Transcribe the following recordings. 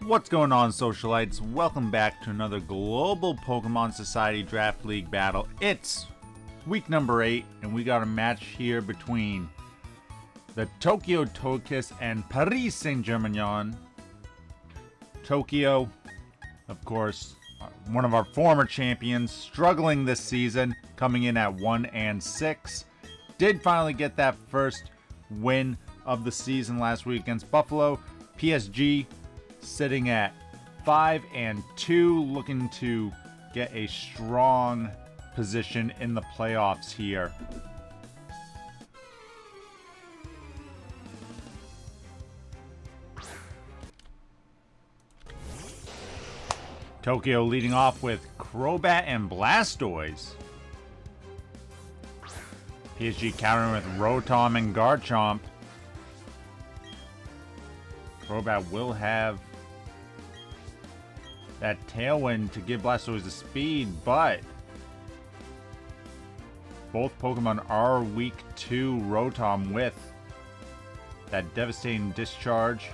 What's going on, Socialites? Welcome back to another Global Pokémon Society Draft League battle. It's week number 8, and we got a match here between the Tokyo Togekiss and Paris Saint-Germignon. Tokyo, of course, one of our former champions, struggling this season, coming in at 1-6. Did finally get that first win of the season last week against Buffalo. PSG sitting at 5-2, looking to get a strong position in the playoffs here. Tokyo leading off with Crobat and Blastoise. PSG countering with Rotom and Garchomp. Crobat will have that Tailwind to give Blastoise the speed, but both Pokemon are weak to Rotom with that devastating discharge.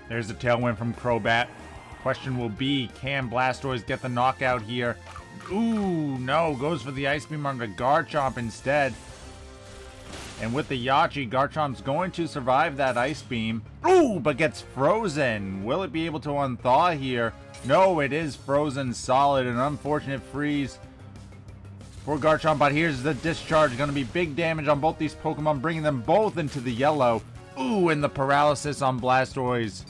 There's the Tailwind from Crobat. Question will be, can Blastoise get the knockout here? Ooh, no, goes for the Ice Beam on the Garchomp instead. And with the Yachi, Garchomp's going to survive that Ice Beam. Ooh, but gets frozen. Will it be able to unthaw here? No, it is frozen solid. An unfortunate freeze for Garchomp, but here's the discharge. Going to be big damage on both these Pokemon, bringing them both into the yellow. Ooh, and the paralysis on Blastoise.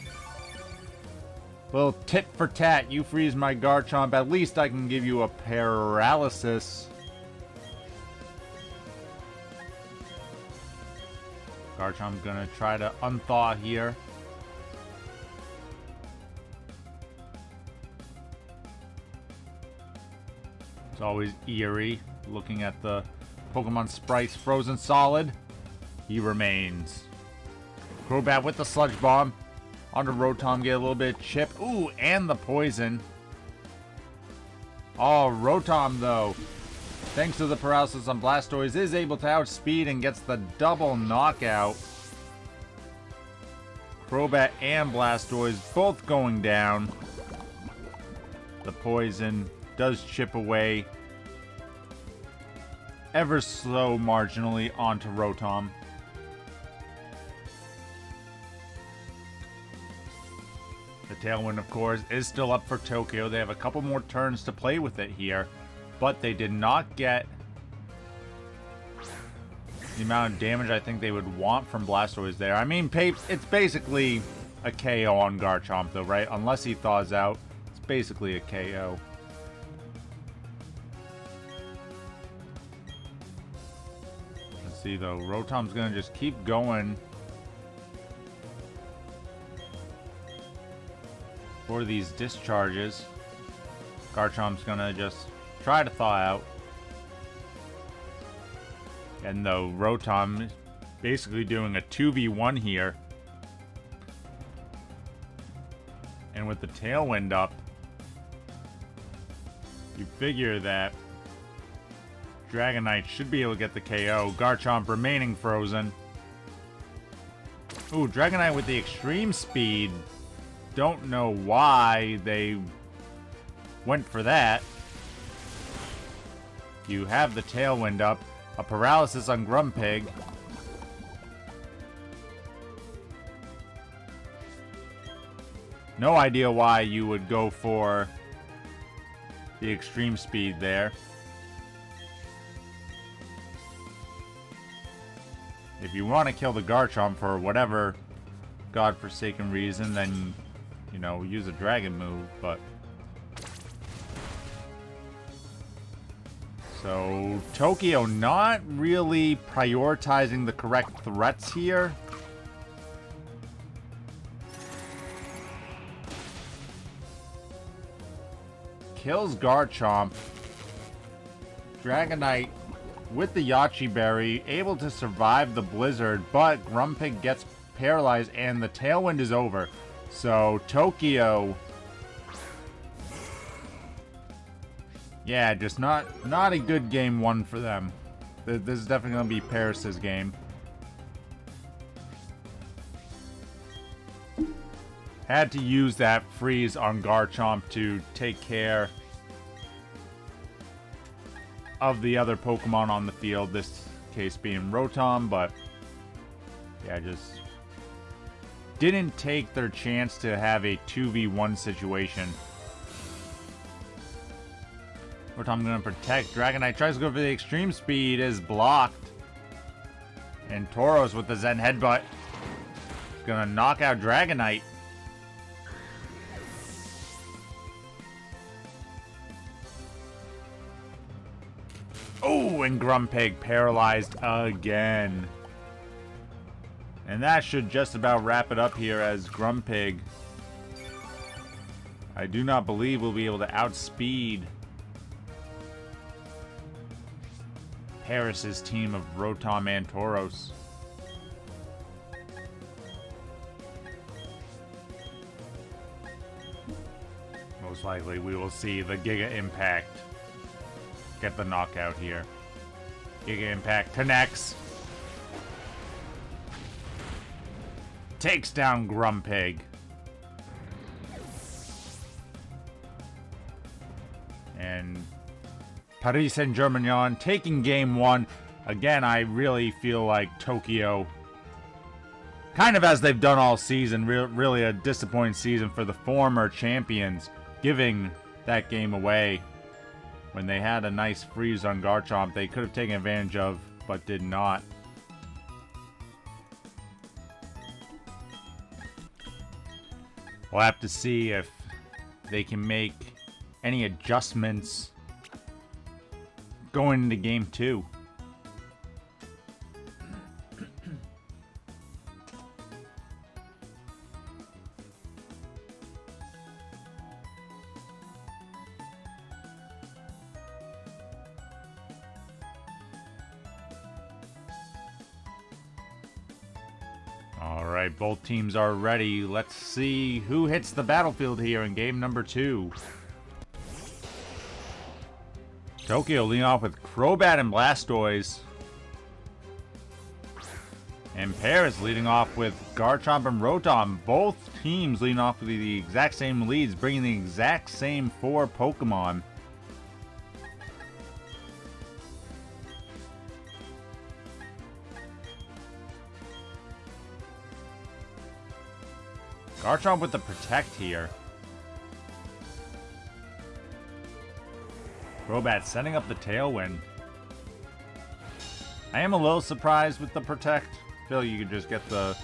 Little tit for tat. You freeze my Garchomp. At least I can give you a paralysis. Garchomp's gonna try to unthaw here. It's always eerie looking at the Pokemon sprites frozen solid. He remains. Crobat with the Sludge Bomb. Onto Rotom, get a little bit of chip. Ooh, and the poison. Oh, Rotom, though, thanks to the paralysis on Blastoise, is able to outspeed and gets the double knockout. Crobat and Blastoise both going down. The poison does chip away ever so marginally onto Rotom. The Tailwind, of course, is still up for Tokyo. They have a couple more turns to play with it here, but they did not get the amount of damage I think they would want from Blastoise there. I mean, it's basically a KO on Garchomp, though, right? Unless he thaws out, it's basically a KO. Let's see, though. Rotom's going to just keep going for these discharges. Garchomp's gonna just try to thaw out. And though Rotom is basically doing a 2v1 here. And with the Tailwind up, you figure that Dragonite should be able to get the KO. Garchomp remaining frozen. Ooh, Dragonite with the extreme speed. Don't know why they went for that. You have the Tailwind up. A paralysis on Grumpig. No idea why you would go for the extreme speed there. If you want to kill the Garchomp for whatever godforsaken reason, then, you know, use a dragon move, but... So, Tokyo not really prioritizing the correct threats here. Kills Garchomp. Dragonite with the Yachi Berry, able to survive the blizzard, but Grumpig gets paralyzed and the Tailwind is over. So, Tokyo... yeah, just not a good game one for them. This is definitely going to be Paris's game. Had to use that freeze on Garchomp to take care of the other Pokemon on the field, this case being Rotom, but yeah, just didn't take their chance to have a 2v1 situation. Rotom going to protect. Dragonite tries to go for the extreme speed, is blocked. And Tauros with the Zen Headbutt is going to knock out Dragonite. Oh, and Grumpig paralyzed again. And that should just about wrap it up here, as Grumpig, I do not believe will be able to outspeed Paris's team of Rotom and Tauros. Most likely we will see the Giga Impact get the knockout here. Giga Impact connects. Takes down Grumpig. And Paris Saint-Germignon taking game one. Again, I really feel like Tokyo, kind of as they've done all season, really a disappointing season for the former champions, giving that game away when they had a nice freeze on Garchomp they could have taken advantage of, but did not. We'll have to see if they can make any adjustments going into game two. Alright, both teams are ready. Let's see who hits the battlefield here in game number 2. Tokyo leading off with Crobat and Blastoise. And Paris leading off with Garchomp and Rotom. Both teams leading off with the exact same leads, bringing the exact same 4 Pokemon. Garchomp with the Protect here. Crobat setting up the Tailwind. I am a little surprised with the Protect. I feel like you could just get the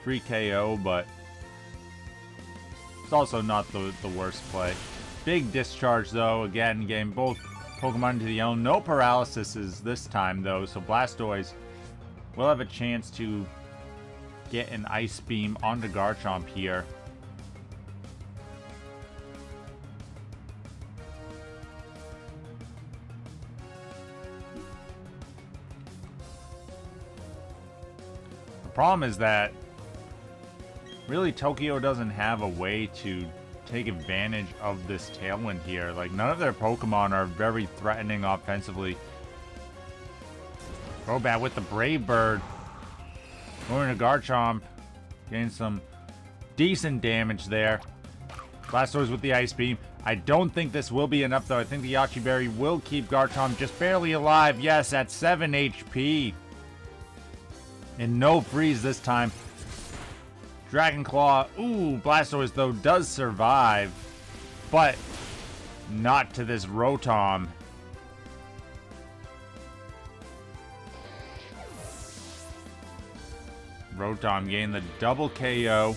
free KO, but it's also not the worst play. Big Discharge, though. Again, getting both Pokemon into the own. No paralysis this time, though, so Blastoise will have a chance to get an Ice Beam onto Garchomp here. The problem is that really Tokyo doesn't have a way to take advantage of this Tailwind here. Like, none of their Pokemon are very threatening offensively. Crobat with the Brave Bird. Going to Garchomp, getting some decent damage there. Blastoise with the Ice Beam. I don't think this will be enough, though. I think the Yachi Berry will keep Garchomp just barely alive. Yes, at 7 HP. And no freeze this time. Dragon Claw. Ooh, Blastoise, though, does survive. But not to this Rotom. Rotom getting the double KO.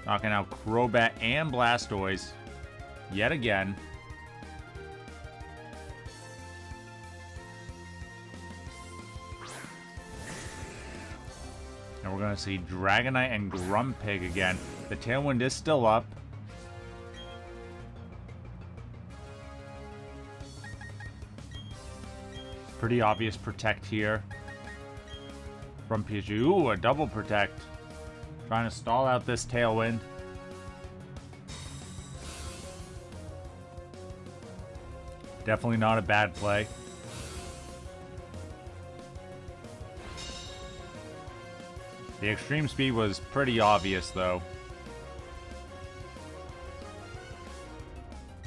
Knocking out Crobat and Blastoise yet again. And we're going to see Dragonite and Grumpig again. The Tailwind is still up. Pretty obvious Protect here from Pikachu. Ooh, a double Protect. Trying to stall out this Tailwind. Definitely not a bad play. The extreme speed was pretty obvious, though.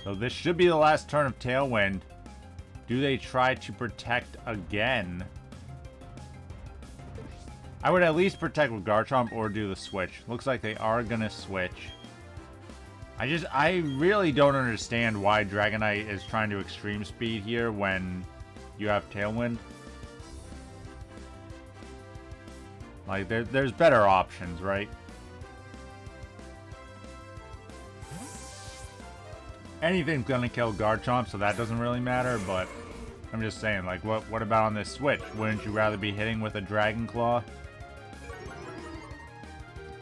So this should be the last turn of Tailwind. Do they try to protect again? I would at least protect with Garchomp or do the switch. Looks like they are going to switch. I really don't understand why Dragonite is trying to extreme speed here when you have Tailwind. Like, there's better options, right? Anything's gonna kill Garchomp, so that doesn't really matter, but I'm just saying, like, what about on this switch? Wouldn't you rather be hitting with a Dragon Claw?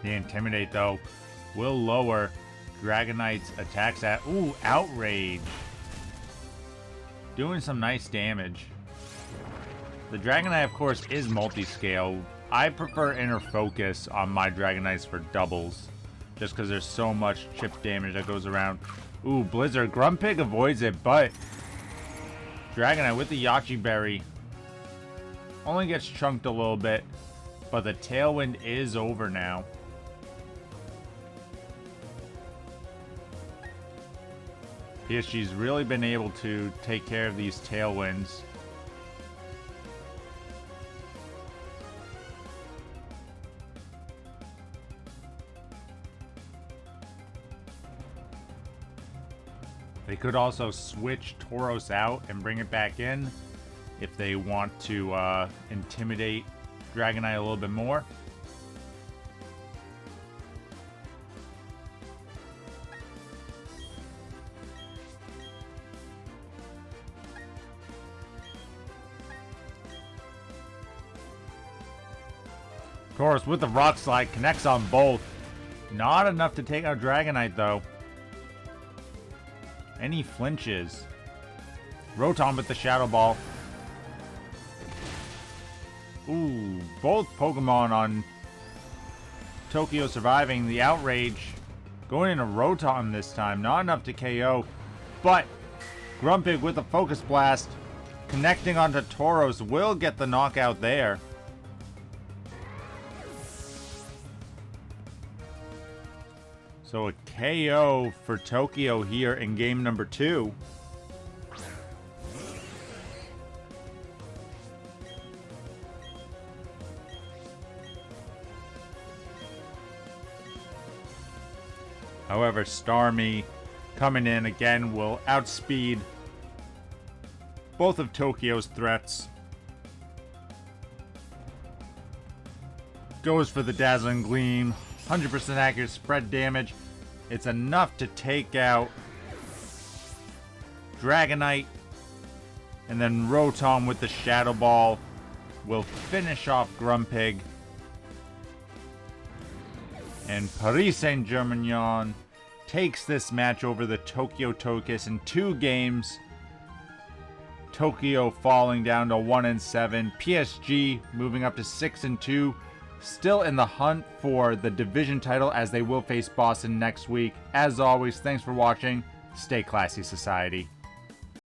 The Intimidate, though, will lower Dragonite's attacks at... Ooh, Outrage. Doing some nice damage. The Dragonite, of course, is multi-scale. I prefer Inner Focus on my Dragonites for doubles, just because there's so much chip damage that goes around. Ooh, Blizzard. Grumpig avoids it, but Dragonite with the Yachi Berry only gets chunked a little bit, but the Tailwind is over now. PSG's really been able to take care of these Tailwinds. They could also switch Tauros out and bring it back in if they want to intimidate Dragonite a little bit more. Tauros with the Rock Slide connects on both. Not enough to take out Dragonite, though. And he flinches. Rotom with the Shadow Ball. Ooh, both Pokemon on Tokyo surviving. The Outrage going into Rotom this time. Not enough to KO. But Grumpig with the Focus Blast connecting onto Tauros will get the knockout there. So a KO for Tokyo here in game number 2. However, Starmie coming in again will outspeed both of Tokyo's threats. Goes for the Dazzling Gleam. 100% accurate spread damage. It's enough to take out Dragonite. And then Rotom with the Shadow Ball will finish off Grumpig. And Paris Saint-Germignon takes this match over the Tokyo Togekiss in 2 games. Tokyo falling down to 1-7. PSG moving up to 6-2. Still in the hunt for the division title as they will face Boston next week. As always, thanks for watching. Stay classy, Society.